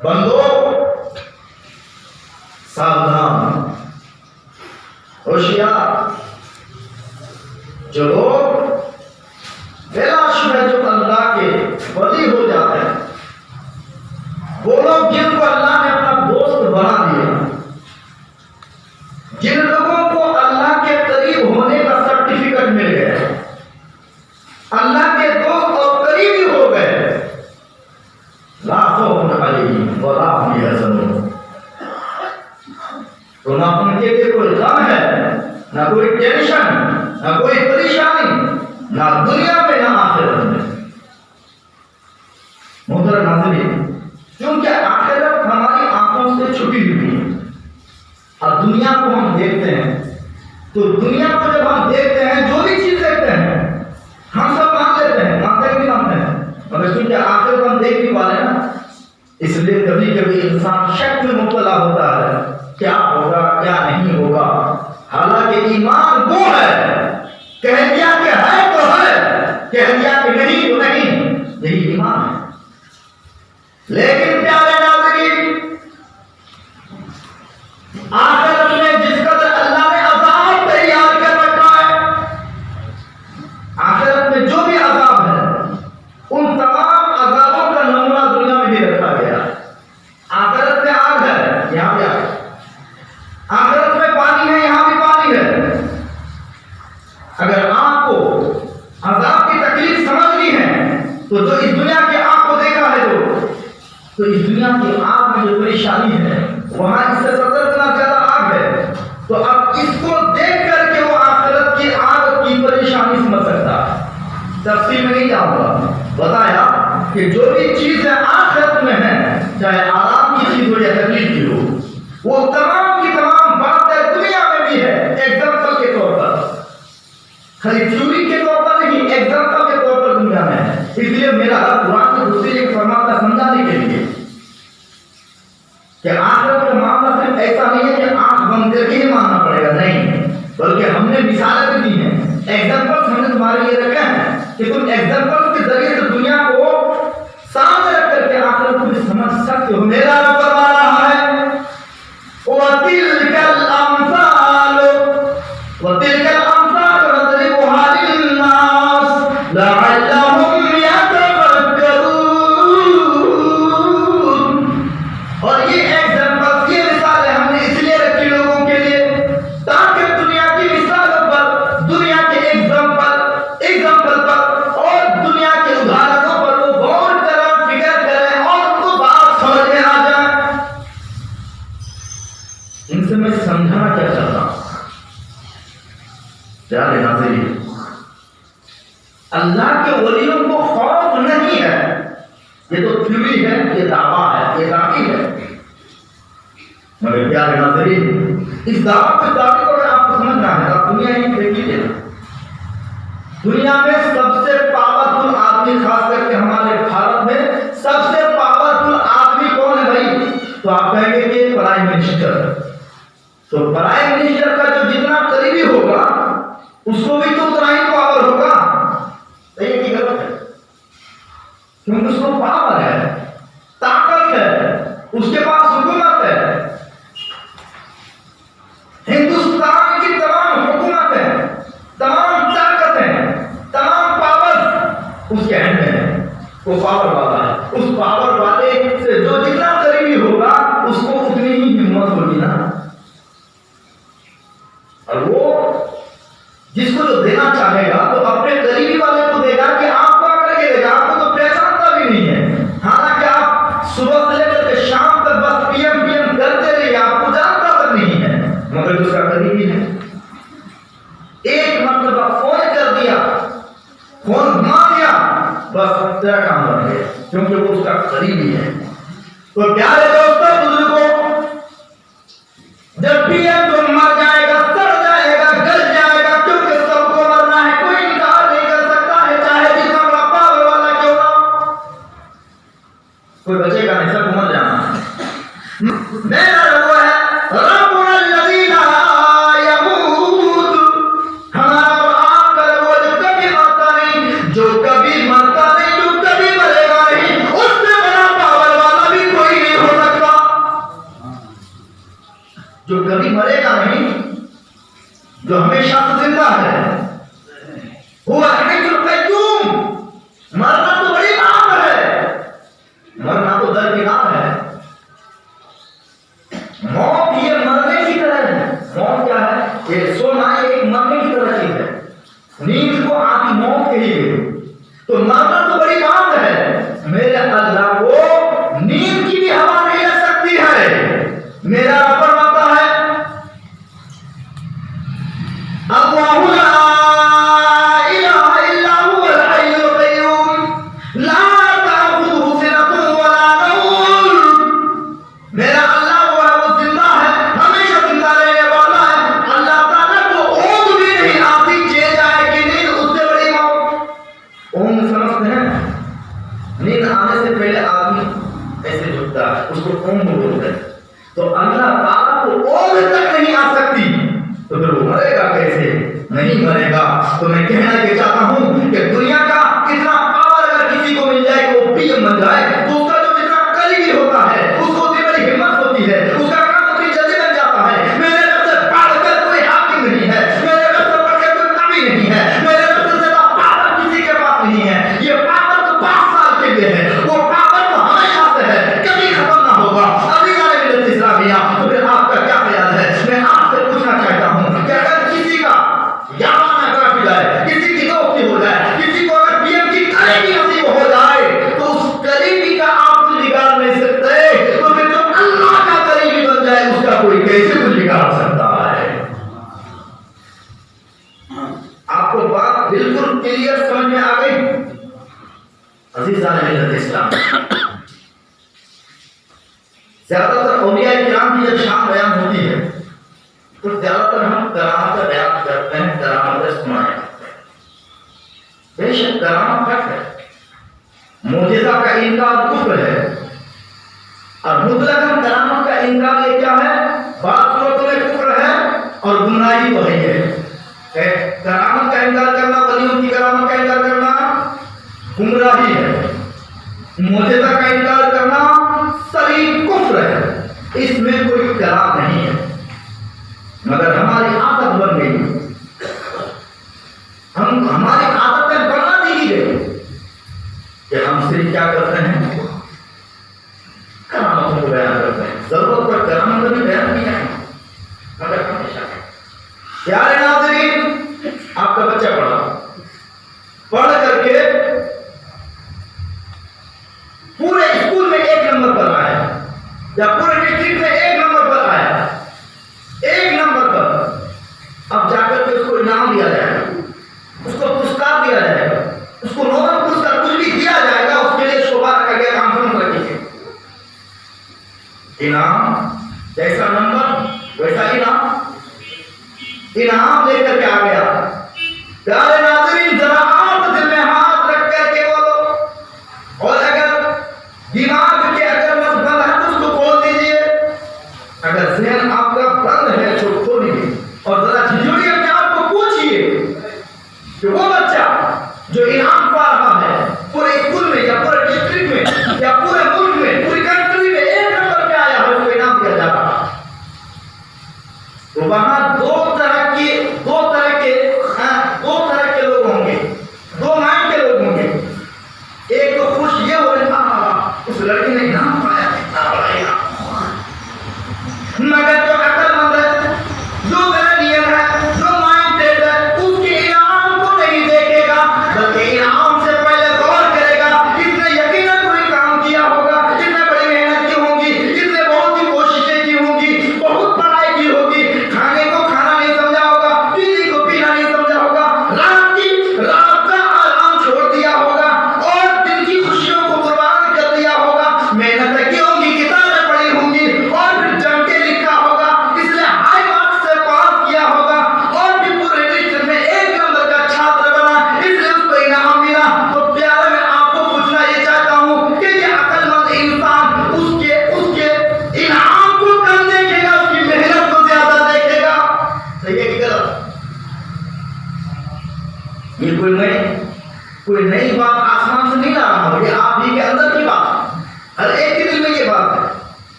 بندو ساودھان، ہوشیار، جو لوگ بلا شبہ جو اللہ کے ولی ہو جاتے ہیں، وہ لوگ جن کو اللہ نے اپنا دوست بنا دیا، جن لوگوں کو اللہ کے قریب ہونے کا سرٹیفکیٹ مل گیا، اللہ کے دوست اور قریبی ہو گئے، لا خوف علیہم ولا هم يحزنون، تو نہ ان کے لیے کوئی غم ہے، نہ کوئی ٹینشن، نہ کوئی پریشانی، نہ دنیا میں نہ آخرت میں۔ محترم ناظرین، کیونکہ آخرت ہماری آنکھوں سے چھپی ہوئی ہے، اور دنیا کو ہم دیکھتے ہیں، تو دنیا کو جب ہم دیکھتے ہیں، جو بھی چیز دیکھتے ہیں ہم سب مان لیتے ہیں، مانتے بھی مانتے ہیں، مگر کیونکہ آخرت ہم دیکھ نہیں پا رہے نا، اس لیے کبھی کبھی انسان شک میں مبتلا ہوتا ہے، کیا ہوگا کیا نہیں ہوگا، حالانکہ ایمان وہ ہے، کہہ دیا کہ ہے تو ہے، کہہ دیا کہ نہیں تو نہیں، یہی ایمان ہے۔ لیکن پیارے ناظرین، آخرت میں جس قدر اللہ نے عذاب تیار کر رکھا ہے، آخرت میں جو بھی عذاب ہے، ان تمام عذابوں کا نمونہ دنیا میں بھی رکھا گیا ہے۔ آخرت میں آگ ہے، یہاں بھی آگ ہے، آخرت میں پانی ہے، یہاں بھی پانی ہے۔ اگر آپ کو عذاب کی تکلیف سمجھنی ہے تو جو اس دنیا کی آگ کو دیکھا ہے تو اس دنیا کی آگ میں جو پریشانی ہے وہاں اس سے 70 گنا زیادہ آگ ہے، تو اب اس کو دیکھ کر کے وہ آخرت کی آگ کی پریشانی سمجھ سکتا ہے۔ تفصیل میں نہیں جاؤں گا، بتایا کہ جو بھی چیزیں آخرت میں ہیں، چاہے آرام کی چیز ہو یا تکلیف کی ہو، وہ تمام کی تمام باتیں دنیا میں بھی ہے، ایگزامپل کے طور پر، خالی تھیوری کے طور پر نہیں، ایگزامپل کے طور پر دنیا میں ہے۔ اس لیے میرا قرآن کے دوسری ایک فرماتا سمجھانے کے لیے کہ آخرت کا معاملہ صرف ایسا نہیں ہے کہ آنکھ بند کر کے ہی ماننا پڑے گا، نہیں، بلکہ ہم نے مثالیں بھی دی ہیں، ایگزامپل ہم نے تمہارے لیے رکھے ہیں کہ تم ایگزامپل کے ذریعے سے دنیا کو سامنے رکھ کر کے آخرت کو بھی سمجھ سکتے ہو۔ میرا رب فرما رہا ہے وَتِلْكَ الْأَمْثَالُ نَضْرِبُهَا لِلنَّاسِ لَعَلَّهُمْ يَتَفَكَّرُونَ۔ اور یہ ایگزامپل، یہ مثالیں ہم نے اس لیے رکھی لوگوں کے لیے تاکہ دنیا کی مثالوں پر، دنیا کے ایگزامپل پر اور دنیا کے ادھارنوں پر وہ غور کریں، فکر کریں اور ان کو بات سمجھ میں آ جائے۔ ان سے میں سمجھانا کیا چاہتا ہوں پیارے ناظرین، اللہ کے ولیوں کو خوف نہیں ہے، یہ تو تھیوری ہے، یہ دعویٰ ہے، یہ دعوی ہے، مگر پیارے ناظرین، اس دعوی کو اگر آپ کو سمجھنا ہے تو دنیا ہی دیکھ لیجیے، دنیا میں سب سے پاورفل آدمی، خاص کر کے ہمارے بھارت میں سب سے پاورفل آدمی کون ہے بھائی؟ تو آپ کہیں گے کہ پرائم منسٹر۔ تو پرائم منسٹر کا جو جتنا قریبی ہوگا اس کو بھی تو اتنا ہی پاور ہوگا، صحیح کی غلط ہے؟ کیونکہ اس کو پاور ہے، طاقت ہے، اس کے پاس حکومت ہے، ہندوستان کی تمام حکومتیں، تمام طاقتیں، تمام پاور اس کے ہینڈ میں ہے، وہ پاور والا ہے۔ اس پاور والے سے جو جتنا قریبی ہوگا اس کو اتنی ہی ہمت ہوگی نا، اور وہ جس کو جو دینا چاہے گا تو اپنے قریبی والے کو دے گا کہ آپ کو کر کے دے گا، آپ کو تو پہچانتا بھی نہیں ہے، حالانکہ آپ صبح سے لے کر کے شام تک بس پی ایم کرتے رہیے، آپ کو جانتا تک نہیں ہے، مگر اس کا قریبی ہے۔ ایک مرتبہ فون کر دیا، فون گھما دیا، بس تیرا کام بن گیا، کیونکہ وہ اس کا قریبی ہے۔ تو پیارے دوستوں، بزرگوں، جب بھی تم مر جائے گا، سڑ جائے گا، گل جائے گا، کیونکہ سب کو مرنا ہے، کوئی انکار نہیں کر سکتا ہے، چاہے جتنا بڑا پاور والا کیوں نہ ہو، کوئی بچے گا نہیں، سب کو مر جانا ہے۔ میرا رب ہے ربنا الذی لا یموت، ہمارا اور آپ کا رب جو کبھی مرتا نہیں، جو کبھی مرتا نہیں، جو کبھی مرے گا نہیں، اس سے بڑا پاور والا بھی کوئی نہیں ہو سکتا، جو کبھی مرے گا نہیں، جو ہمیشہ زندہ ہے، وہ الحی القیوم۔ مرنا تو بڑی بات ہے، مرنا تو درکنار ہے، موت یہ مرنے کی طرح ہے۔ موت کیا ہے؟ یہ سونا ایک مرنے کی طرح چیز ہے، نیند کو آدھی موت کہی گئی، تو مرنا تو بڑی بات ہے، میرے اللہ کو نیند کی بھی ہوا نہیں لگ سکتی ہے۔ میرا رب فرماتا ہے اللہ لا الہ الا هو الحی القیوم لا تأخذہ سنۃ ولا نوم۔ میرا اللہ وہ ہے، وہ زندہ ہے، ہمیشہ زندہ رہنے والا ہے، اللہ تعالیٰ کو اونگ بھی نہیں آتی، چل جائے کہ نیند اس سے بڑی موت۔ اونگ سمجھتے ہیں؟ نیند آنے سے پہلے آدمی ایسے جھکتا ہے، اس کو اونگ بولتے ہیں، تو اللہ تعالیٰ کو اونگ تک نہیں آ سکتی، تو پھر وہ مرے گا کیسے؟ نہیں مرے گا۔ تو میں کہنا یہ چاہتا ہوں کہ دنیا کا اتنا پاور اگر کسی کو مل جائے کہ وہ پی ایم بن جائے، تو اس کا جو جتنا قریبی ہوتا ہے، اس کو اتنی بڑی ہمت ہوتی ہے، اس کا کام اتنی جلدی بن جاتا ہے۔ میرے رب سے بڑھ کر کوئی حاکم نہیں ہے، میرے رب سے بڑھ کر کوئی نبی نہیں ہے، میرے رب سے زیادہ پاور کسی کے پاس نہیں ہے۔ یہ پاور تو 5 سال کے لیے ہے، وہ پاور تو ہمیشہ سے ہے، کبھی ختم نہ ہوگا۔ ابھی ملت اسلامیہ، تو پھر آپ کا کیا خیال ہے؟ میں آپ سے پوچھنا چاہتا ہوں کہ اگر کسی کا یارانہ کاٹ جائے، کسی کی دوستی ہو جائے، کسی کو اگر پی ایم کی قریبی نصیب ہو جائے، تو اس قریبی کا آپ کچھ بگاڑ نہیں سکتے، تو پھر جو اللہ کا قریبی بن جائے اس کا کوئی کیسے کچھ بگاڑ سکتا ہے؟ آپ کو بات بالکل کلیئر سمجھ میں آ گئی؟ عزیزان ملت اسلام، زیادہ تر اولیاء کرام کی جب شان بیان ہوتی ہے تو زیادہ تر ہم کرامت کا بیان کرتے ہیں، کرامت سنایا کرتے ہیں۔ بے شک کرامت حق ہے، معجزہ کا انکار کفر ہے، اور مطلقاً کرامت کا انکار یہ کیا ہے؟ بعض صورتوں میں کفر ہے اور گمراہی تو ہے۔ کرامت کا انکار کرنا، ولیوں کی کرامت کا انکار کرنا گمراہی ہے، معجزہ کا انکار کرنا صریح کفر ہے، اس میں کوئی کلام نہیں ہے۔ مگر ہماری عادت بن گئی، ہماری عادتیں بنا دی گئی کہ ہم صرف کیا کرتے ہیں؟ کرامتوں کو بیان کرتے ہیں، ضرورت پر کرامت بھی بیان کیا ہے، مگر ہمیشہ پیارے ناظرین، آپ کا بچہ پڑھ کر کے پورے اسکول میں 1 نمبر پر آیا، یا پورے ڈسٹرکٹ میں 1 نمبر پر آیا، 1 نمبر پر، اب جا کر کے اس کو انعام دیا جائے گا، اس کو پرسکار دیا جائے گا، اس کو نوبل پرسکار کچھ بھی دیا جائے گا، اس کے لیے شعبہ رکھا گیا، کانفرنس رکھی گئی، انعام جیسا نمبر ویسا انعام لے کر کے آ گیا۔ پیارے ناظرین، ذرا آپ دل میں ہاتھ رکھ کر کے بولو، اور اگر دماغ کے اگر بند ہے تو اس کو کھول دیجیے، اگر ذہن آپ کا بند ہے تو کھولیے، اور ذرا جھجھوڑی اپنے آپ کو پوچھیے کہ وہ بچہ جو انعام پا رہا ہے پورے اسکول میں یا پورے ڈسٹرکٹ میں یا پورے ملک میں، پوری کنٹری میں 1 نمبر پہ آیا ہے، اس کو انعام دیا جا رہا ہے، تو وہاں دو طرح کے لوگ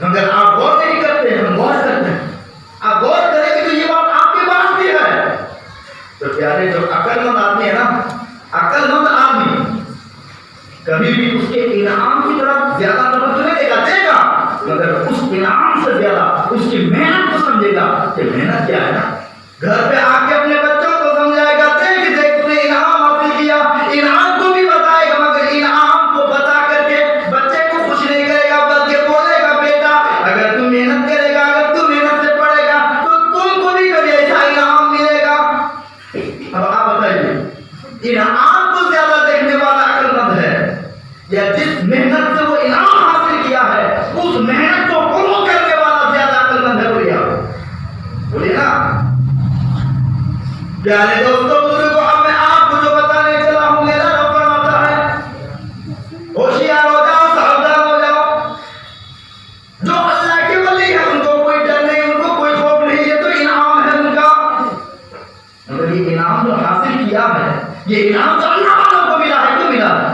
مگر آپ غور نہیں کرتے، ہم غور کرتے ہیں. آپ غور کریں گے تو یہ بات آپ کے پاس بھی ہے. تو پیارے جو عقل مند آدمی ہے نا، عقل مند آدمی کبھی بھی اس کے انعام کی طرف زیادہ توجہ نہیں دے گا، دے گا مگر اس انعام سے زیادہ اس کی محنت کو سمجھے گا کہ محنت کیا ہے نا. گھر پہ آ کے اپنے بچوں کو سمجھائے گا، دیکھ دیکھ تو نے انعام حاصل کیا، انعام کو بھی بتائے گا مگر انعام کو بتا کر کے بچے کو خوش نہیں کرے گا، بلکہ بولے گا بیٹا اگر تم محنت کرے گا، اگر تم محنت سے پڑھے گا تو تم کو بھی کبھی ایسا انعام ملے گا. اب آپ بتائیے انعام کو زیادہ دیکھنے والا عقل مند ہے یا جس محنت سے وہ انعام حاصل کیا ہے اس محنت کو فالو کرنے والا زیادہ عقل مند ہے؟ بولیے نا. پیارے دوستوں بزرگوں، اب میں آپ کو جو بتانے چلا ہوں میرا رب فرماتا ہے ہوشیار ہو جاؤ، ساودھان ہو جاؤ. جو اللہ کے ولی ہے ان کو کوئی ڈر نہیں، ان کو کوئی خوف نہیں، یہ تو انعام ہے ان کا. مگر یہ انعام جو حاصل کیا ہے، یہ انعام جو اللہ والوں کو ملا ہے، کیوں ملا ہے؟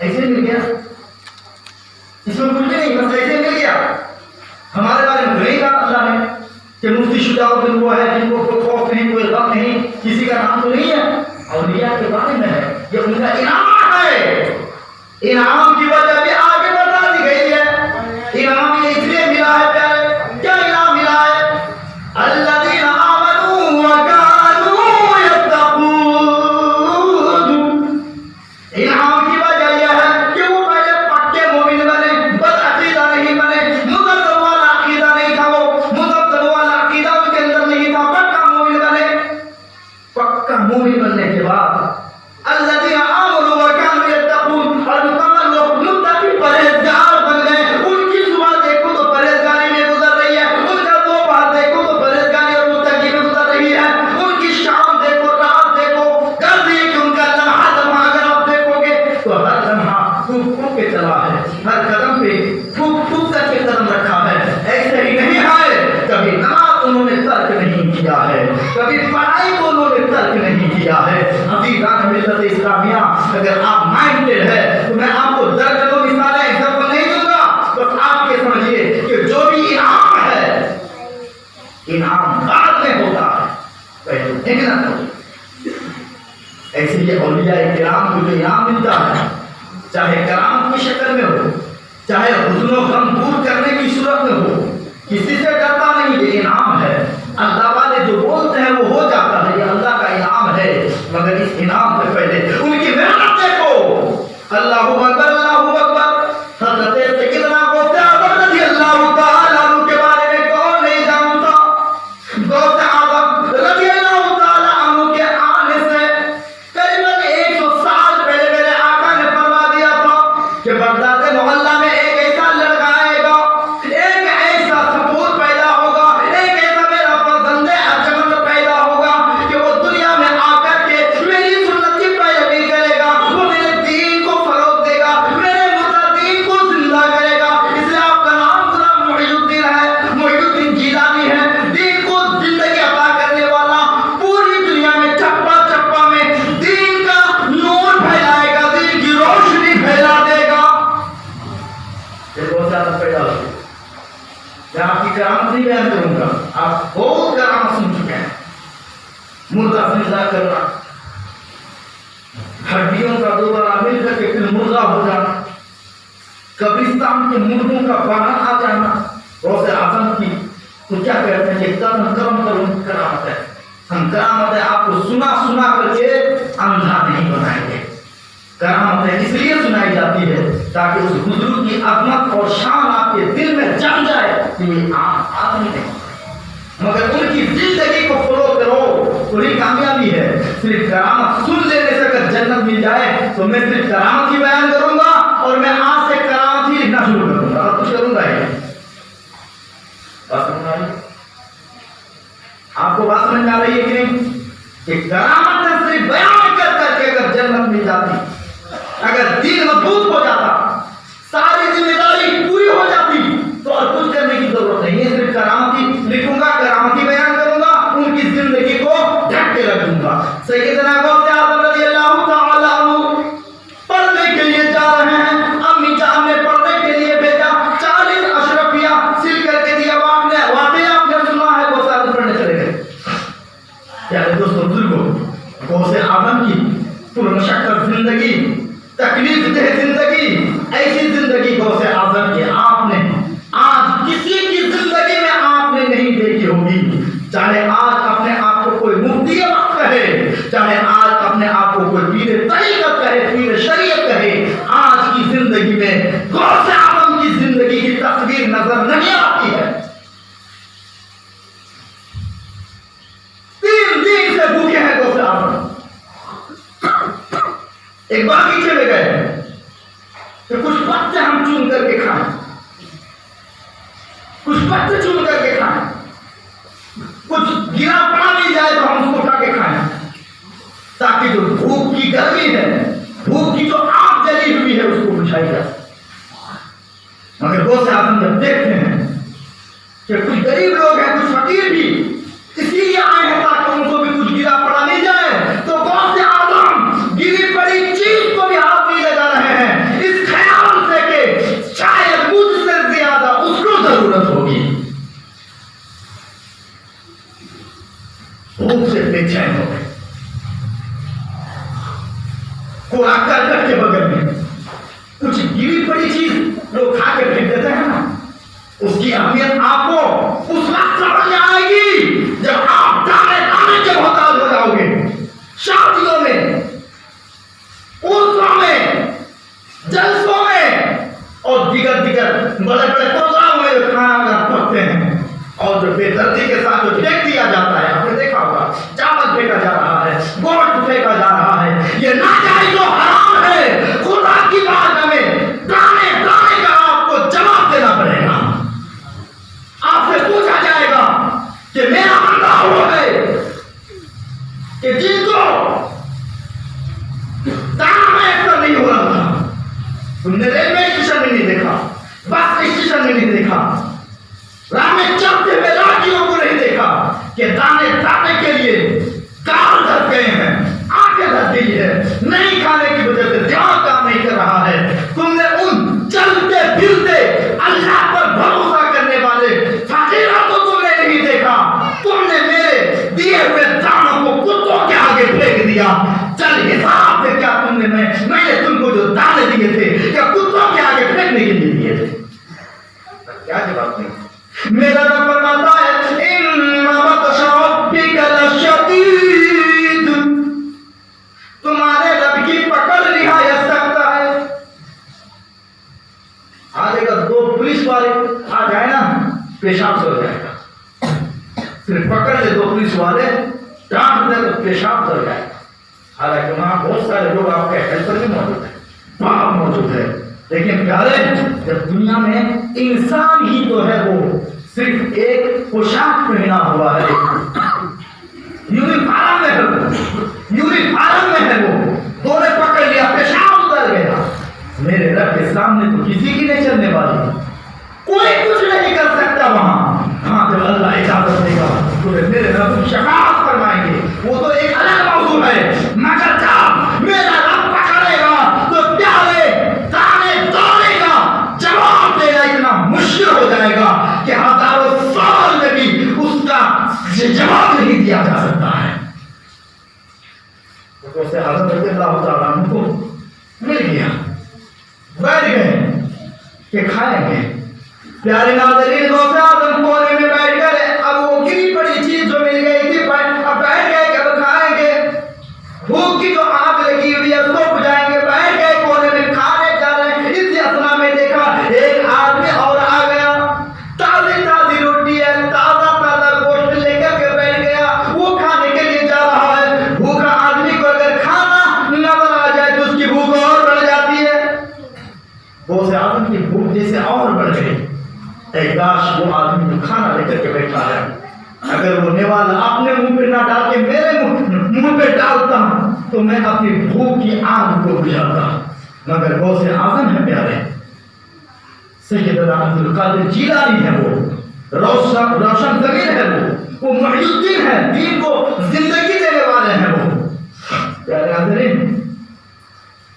ایسے مل گیا، اس میں کچھ بھی نہیں، بس ایسے مل گیا. ہمارے بارے میں نہیں کہا اللہ نے کہ مفتی شجاع الدین وہ ہے جن کو کوئی خوف نہیں، کوئی غم نہیں، کسی کا نام تو نہیں ہے. اولیاء کے بارے میں ہے، یہ ان کا انعام ہے. انعام کی وجہ بھی آگے بتا دی گئی ہے. انعام یہ اس لیے ملا ہے پیارے، کیا انعام ملا ہے؟ الذین آمنوا وکانوا یتقون. انعام کی وجہ یہ ہے کہ وہ پہلے پکے مومن بنے، بد عقیدہ نہیں بنے. مزدل والا عقیدہ نہیں تھا، وہ مزدل والا عقیدہ ان کے اندر نہیں تھا، پکا مومن بنے. پکا مومن بننے کے بعد الذین آمنوا وکانوا یتقون، اور مکمل لوگ متقی پرہیزگار بن گئے. ان کی صبح دیکھو تو پرہیزگاری میں گزر رہی ہے، ان کا دوپہر دیکھو تو پرہیزگاری اور متقی میں گزر رہی ہے. ان کی شام دیکھو، رات دیکھو، کر دیے کہ ان کا لمحہ لمحہ اگر آپ دیکھو گے تو ہر لمحہ پھوک پھوک کے چلا ہے، ہر قدم پہ پھوک پھوک کر کے قدم رکھا ہے. ایسے ہی نہیں ہے، کبھی نماز انہوں نے ترک نہیں کیا ہے، کبھی پڑھائی کو انہوں نے ترک نہیں کیا ہے. عزیزان ملت اسلامیہ، اگر آپ مائنڈیڈ ہے تو میں آپ کو درجنوں مثالیں ایگزامپل نہیں دوں گا، بس آپ یہ سمجھیے کہ جو بھی انعام ہے انعام بعد میں ہوتا ہے، پہلے محنت ہوتی. ایسے یہ اولیاء کرام کو جو انعام ملتا ہے، چاہے کرامت کی شکل میں ہو، چاہے حزن و غم دور کرنے کی صورت میں ہو، کسی سے ڈرتا نہیں، یہ انعام ہے. اللہ والے جو بولتے ہیں وہ ہو جاتا ہے، یہ اللہ کا انعام ہے. مگر اس انعام سے پہلے ان کی محنت دیکھو. اللہ اکبر، اللہ اکبر. حضرت سیدنا غوث اعظم رضی اللہ تعالی عنہ کے بارے میں کون نہیں جانتا؟ غوث اعظم رضی اللہ تعالی عنہ کے آنے سے قریباً 100 سال پہلے میرے آقا نے فرما دیا تھا کہ بغداد محلہ میں ایک ایسا لڑکا آئے گا، ایک ایسا سپور پیدا ہوگا، ایک ایسا میرا فرزند ارجمند پیدا ہوگا کہ وہ دنیا میں آ کر کے میری سنت کی پیروی کرے گا، وہ میرے دین کو فروغ دے گا، میرے متدین کو زندہ کرے گا. اس لیے آپ کا نام غلام محی الدین ہے، محی الدین جیلانی ہے. دین کو زندگی عطا کرنے والا، پوری دنیا میں چپا چپا میں دین کا نور پھیلائے گا، دین کی روشنی پھیلا دے گا. یہ بہت زیادہ پیدا ہوتی ہے. میں آپ کی کرامت نہیں بیان کروں گا، آپ بہت کرامت سن چکے ہیں. مردہ زندہ کرنا، ہڈیوں کا دوبارہ مل کر کے پھر مردہ ہو جانا، قبرستان کے مردوں کا باہر آ جانا. غوث اعظم کی تو کیا کہتے ہیں کہ کرم کرامت ہے. ہم کرامت ہے آپ کو سنا سنا کر کے اندھا نہیں بنائیں گے. کرامت ہے اس لیے سنائی جاتی ہے تاکہ اس بزرگ کی عظمت اور شان آپ کے دل میں جم جائے کہ یہ عام آدمی نہیں، مگر ان کی زندگی کو فالو کرو، پوری کامیابی ہے. صرف کرامت سن لینے سے اگر جنت مل جائے تو میں صرف کرامت ہی بیان کروں گا، اور میں آج سے کرامت ہی لکھنا شروع کروں گا، اور کچھ کروں گا ہی. بات سمجھ آ رہی ہے آپ کو؟ بات سمجھ آ رہی ہے کہ نہیں کہ کرامت سے صرف بیان کر کر کے اگر جنت مل جاتی، اگر دین مضبوط ہو جاتا، ساری ذمہ داری پوری ہو جاتی، تو اور کچھ کرنے کی ضرورت نہیں ہے. صرف کرامت ہی لکھوں گا، کرامت ہی بیان کروں گا، ان کی زندگی کو ڈھک کے رکھ دوں گا. سیدنا غوث اعظم رضی اللہ تعالی عنہ پڑھنے کے لیے جا رہے ہیں، امی جان نے پڑھنے کے لیے بھیجا. 40 اشرفیہ ایک باغیچے میں گئے کہ کچھ پتے ہم چن کر کے کھائیں، کچھ پتے چن کر کے کھائیں، کچھ گرا پڑا مل جائے تو ہم اس کو اٹھا کے کھائیں، تاکہ جو بھوک کی گرمی ہے، بھوک کی جو آگ جلی ہوئی ہے اس کو بجھائی جائے۔ مگر غوث اعظم جب دیکھتے ہیں کہ کچھ غریب لوگ ہیں، کچھ فقیر بھی اس لیے آئے ہیں تاکہ ان کو بھی کچھ گرا پڑا مل جائے، تو غوث اعظم گری پڑی چیز کو بھی ہاتھ نہیں لگا رہے ہیں، اس خیال سے کہ شاید مجھ سے زیادہ اس کو ضرورت ہوگی۔ بھوک سے بے چین ہو گئے، کوڑا کرکٹ کے بغل میں کچھ گری پڑی چیز لوگ کھا کے پھینک دیتے ہیں نا، اس کی اہمیت آپ کو اس وقت سمجھ میں آئے گی جب آپ دانے دانے کے محتاج ہو جاؤ گے۔ شادیوں میں، عرسوں میں، جلسوں میں اور دیگر بڑے بڑے پروگرام میں جو کھانا پکتے ہیں اور جو بے دردی کے ساتھ جو پھینک دیا جاتا ہے، آپ نے دیکھا ہوگا چاول پھینکا جا رہا ہے، گوشت پھینکا جا رہا ہے، یہ ناجائز و حرام ہے۔ خدا کی بات ہمیں دانے دانے کا آپ کو جواب دینا پڑے گا۔ آپ سے پوچھا جائے گا کہ میرا بندہ وہ ہے کہ جن کو دانا میسر نہیں ہو رہا تھا، تم نے ریلوے اسٹیشن میں نہیں دیکھا، بس اسٹیشن میں نہیں دیکھا، راہ میں چلتے ہوئے راہگیروں کو نہیں دیکھا کہ دانے دانے کے لیے کار دھس گئے ہیں، آنکھیں دھس گئی ہے، نہیں کھانے کی وجہ سے دماغ کام نہیں کر رہا ہے۔ تم نے ان چلتے پھرتے اللہ پر بھروسہ کرنے والے فقیروں کو تم نے نہیں دیکھا، تم نے میرے دیے ہوئے دانوں کو کتوں کے آگے پھینک دیا۔ چل حساب سے کیا تم نے میں نے تم کو جو دانے دیے تھے کیا کتوں کے آگے پھینکنے کے لیے دیے تھے؟ کیا جواب نہیں؟ میرا رب فرماتا ہے ان بطش ربک لشدید، تمہارے رب کی پکڑ نہایت سخت ہے۔ آج اگر دو پولیس والے آ جائے نا، پیشاب سے ہو جائے گا، صرف پکڑ لے دو پولیس والے، ڈانٹ دے تو پیشاب سے ہو جائے گا۔ حالانکہ وہاں بہت سارے لوگ آپ کے ہیلپر بھی موجود ہیں، باپ موجود ہے، لیکن پیارے جب دنیا میں انسان ہی تو ہے وہ صرف ایک پوشاک پہنا ہوا ہے، یونیفارم میں ہے وہ، دو نے پکڑ لیا، پیشاب اتر گیا۔ میرے رب کے سامنے تو کسی کی نہیں چلنے والی، کوئی کچھ نہیں کر سکتا وہاں۔ ہاں جب اللہ اجازت دے گا تو میرے رب شفاعت فرمائیں گے، وہ تو ایک الگ موضوع ہے۔ مگر جب میرا رب پکڑے گا تو پیارے دانے دانے کا جواب دینا اتنا مشکل ہو جائے گا کہ ہزاروں سال میں بھی اس کا جواب نہیں دیا جا سکتا ہے۔ تو سے حضرت رضی اللہ تعالیٰ عنہ کو مل گیا، بیٹھ گئے کہ کھائیں گے۔ پیارے ناظرین غوث اعظم کونے میں بیٹھ گئے، اب وہ گری پڑی چیز جو مل گئی تھی اب بیٹھ گئے کہ اب کھائیں گے، بھوک کی جو آگ لگی ہوئی ہے اس کو بجھائیں گے، بیٹھ گئے کونے میں کھانے جا رہے ہیں۔ اس اثنا میں دیکھا ایک آدمی اور آ گیا، تازی تازی روٹی ہے، تازہ تازہ گوشت لے کر کے بیٹھ گیا، وہ کھانے کے لیے جا رہا ہے۔ بھوکا آدمی کو اگر کھانا نظر آ جائے تو اس کی بھوک اور بڑھ جاتی ہے۔ غوث اعظم کی بھوک جیسے اور بڑھ گئی، کاش وہ آدمی جو کھانا لے کر کے بیٹھا ہے اگر وہ نوالا اپنے منہ پہ نہ ڈال کے میرے منہ پہ ڈالتا تو میں اپنی بھوک کی آگ کو بجھاتا۔ مگر غوث اعظم ہے پیارے، سیدنا عبد القادر جیلانی ہے، وہ روشن ضمیر ہے، وہ محی الدین ہے، دین کو زندگی دینے والے ہیں۔ وہ پیارے حاضرین،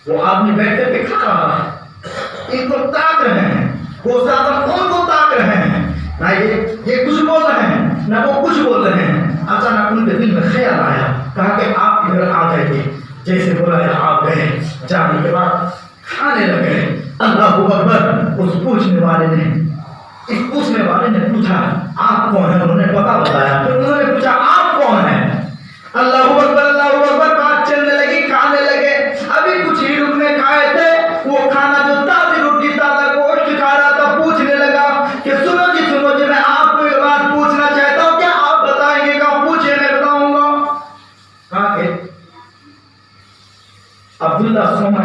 وہ آدمی بیٹھ کر کے کھا رہا ہے، ان کو تاک رہے ہیں، غوث اعظم ان کو تاک رہے ہیں، نہ یہ کچھ بول رہے ہیں نہ وہ کچھ بول رہے ہیں۔ اچانک ان کے دل میں خیال آیا، کہا کہ آپ ادھر آ جائیے۔ جیسے بولا آپ گئے، جانے کے بعد کھانے لگے۔ اللہ اکبر، اس پوچھنے والے نے پوچھا آپ کون ہیں؟ انہوں نے پتا بتایا، پھر انہوں نے پوچھا آپ کون ہیں؟ اللہ اکبر، بات چلنے لگی، کھانے لگے۔ ابھی کچھ ہی لوگ نے کھائے تھے، وہ کھانا جو تازی روٹی تازہ گوشت کھا رہا تھا، پوچھنے لگا کہ سنو جی میں آپ کو یہ بات پوچھنا چاہتا ہوں، کیا آپ بتائیں گے؟ کہا پوچھے، میں بتاؤں گا۔ کہا کہ عبداللہ سوما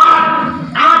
8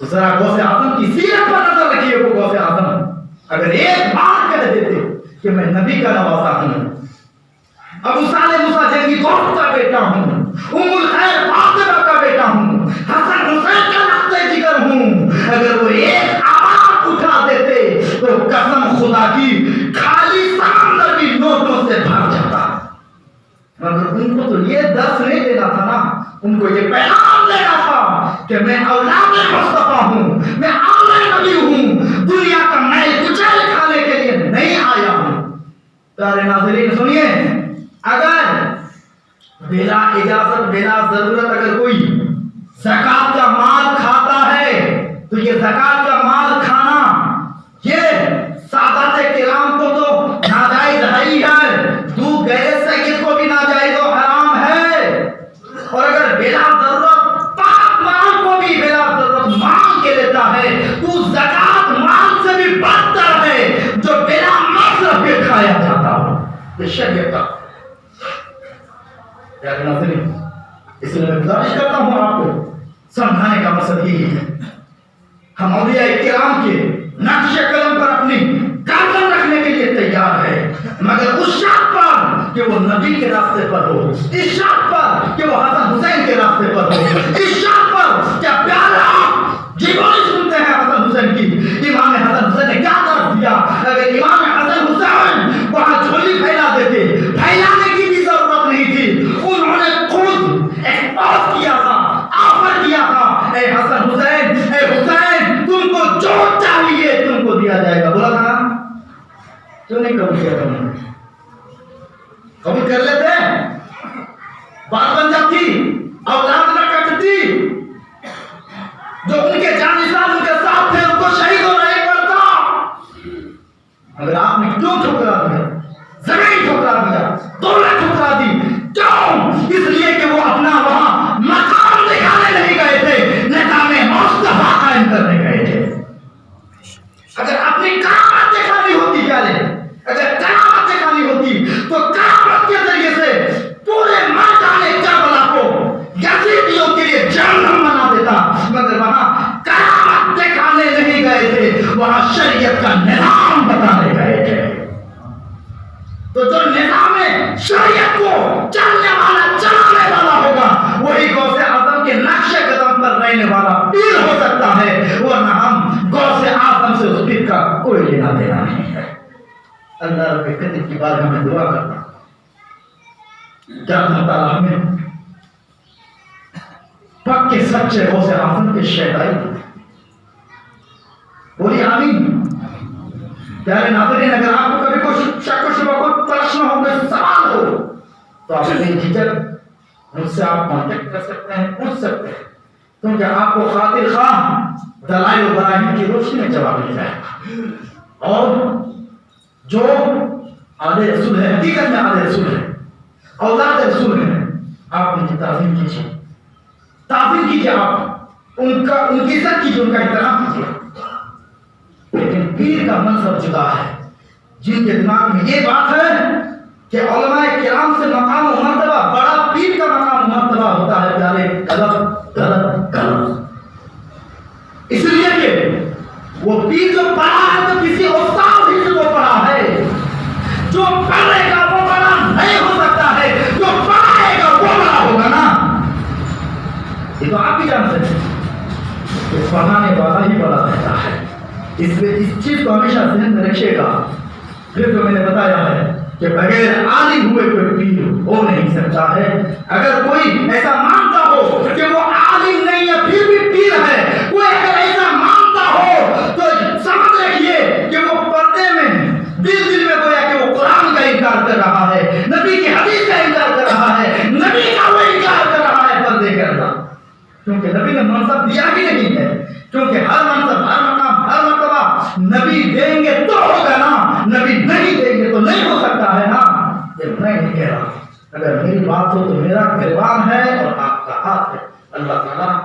تو ذرا غوث اعظم کی سیرت پر نظر رکھیے. وہ غوث اعظم اگر ایک بار کہہ دیتے کہ میں نبی کا نواسا ہوں، ابو صالح موسیٰ جنگی دوست کا بیٹا ہوں، ام الخیر فاطمہ کا بیٹا ہوں، حسن حسین کا لخت جگر ہوں، اگر وہ ایک آواز اٹھا دیتے تو قسم خدا کی خالی سمندر بھی نوٹوں سے بھر جاتا. مگر ان کو تو یہ درس نہیں دینا تھا نا، ان کو یہ پیغام دینا تھا کہ میں اولاد مصطفیٰ ہوں، میں آخری نبی ہوں، دنیا کا میل کچیل کھانے کے لیے نہیں آیا ہوں. پیارے ناظرین سنیے، اگر بلا اجازت بلا ضرورت اگر کوئی زکات کا مال کھاتا ہے تو یہ زکات کا مال کھانا یہ سادات کرام کو تو ناجائز ہی ہے، دو غیر سید کو بھی ناجائز و حرام ہے. اور اگر بلا ضرورت پاک مال کو بھی بلا ضرورت مانگ کے لیتا ہے تو زکات مال سے بھی بدتر ہے جو بلا مصرف کے کھایا جاتا ہو. یہ شریعت کا اس لیے میں گزارش کرتا ہوں آپ کو سمجھانے کا مقصد یہی ہے، ہم اولیاء کرام کے نقش قلم پر اپنی گردن رکھنے کے لیے تیار ہے، مگر اس شرط پر کہ وہ نبی کے راستے پر ہو، اس شرط پر کہ وہ حسن حسین کے راستے پر ہو، اس شرط پر کیا پیارے آپ جی بولی سنتے ہیں حسن حسین کی. امام حسن حسین نے کیا درس دیا؟ اگر امام حسن حسین وہاں جھولی پھیلا دیتے، پھیلانے کی بھی ضرورت نہیں تھی، انہوں نے خود احساس کیا تھا، آفر کیا تھا، اے حسن حسین، اے حسین تم کو جو چاہیے تم کو دیا جائے گا. بولا تھا کیوں نہیں قبول کیا تم نے؟ قبول کر لیتے، بات بن جاتی، اولاد نہ کٹتی. جو ان کے جانشین ان کے ساتھ تھے ان کو شہید ہونا نہیں پڑتا. اگر آپ نے کیوں ٹھکرا دیا، زمین ٹھکرا دیا، دولت ٹھکرا دی، کیوں؟ اس لیے کہ وہ اپنا وہاں مقام دکھانے نہیں گئے تھے، نظام مصطفیٰ قائم کرنے گئے تھے. اگر اپنی کرامت دکھانی ہوتی پیارے، اگر کرامت دکھانی ہوتی تو کرامت کے ذریعے سے پورے میدان کربلا کو یزیدیوں کے لیے جہنم بنا دیتا. مگر وہاں کرامت دکھانے نہیں گئے تھے، وہاں شریعت کا نظام بتانے گئے تھے. تو جو نظام شریعت کو چلنے والا چلانے والا ہوگا وہی غوث اعظم کے نقش قدم پر رہنے والا پیر ہو سکتا ہے، ورنہ ہم غوث اعظم سے اس پیر کا کوئی لینا دینا نہیں ہے. اللہ رب العزت کی بارگاہ میں دعا کرتا کیا اللہ تعالیٰ ہمیں پکے سچے غوث اعظم کے شیدائی بولی آمین. پیارے ناظرین، اگر آپ کو کبھی کوئی شک و شبہ کو تلاشنا ہو، کوئی سوال ہو تو آپ اپنی جھجک مجھ سے آپ کانٹیکٹ کر سکتے ہیں، پوچھ سکتے ہیں، کیونکہ آپ کو قاتل خواہ دلائل و براہین کی روشنی میں جواب مل جائے گا. اور جو آلے رسول ہے، حقیقت میں آلے رسول ہے، اولاد رسول ہے، آپ ان کی تعظیم کیجیے، تعظیم کیجیے، آپ ان کی عزت کیجیے، ان کا احترام کیجیے. لیکن پیر کا منصب جدا ہے. جن کے دماغ میں یہ بات ہے کہ علماء کرام سے مقام و مرتبہ بڑا پیر کا مقام و مرتبہ ہوتا ہے، پیارے غلط غلط غلط. اس لیے کہ وہ پیر جو پڑھا ہے تو کسی استاد ہی سے وہ پڑھا ہے، جو پڑھے گا وہ بڑا نہیں ہو سکتا ہے، جو پڑھائے گا وہ بڑا ہوگا نا. یہ تو آپ بھی جانتے ہیں کہ پڑھانے والا ہی بڑا رہتا ہے. اس چیز کو ہمیشہ ذہن میں رکھیے گا. پھر تو میں نے بتایا ہے کہ بغیر عالم ہوئے کوئی پیر ہو نہیں سکتا ہے. اگر کوئی ایسا مانتا ہو کہ وہ عالم نہیں ہے پھر بھی پیر ہے، کوئی اگر ایسا مانتا ہو تو سمجھ رکھیے کہ وہ پردے میں دل میں گویا کہ وہ قرآن کا انکار کر رہا ہے، نبی کی حدیث کا انکار کر رہا ہے، نبی کا وہ انکار کر رہا ہے پردے کے اندر. کیونکہ نبی نے منصب دیا ہی نہیں ہے. کیونکہ ہر منصب، ہر مقام، ہر مرتبہ نبی دیں گے تو ہوگا نا، نبی نہیں دیں گے تو نہیں ہو سکتا ہے نا. یہ میں نہیں کہہ رہا، اگر میری بات ہو تو میرا گریبان ہے اور آپ کا ہاتھ ہے. اللہ تعالیٰ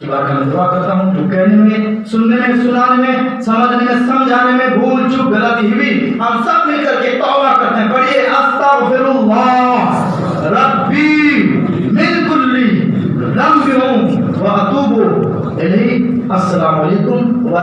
کی بات میں دعا کرتا ہوں جو کہنے میں، سننے میں، سنانے میں، سمجھنے میں، سمجھانے میں بھول چوک غلطی ہوئی، ہم سب مل کر کے توبہ کرتے ہیں. پڑھیے استغفر اللہ ربی من کل ذنب واتوب الیہ. السلام علیکم.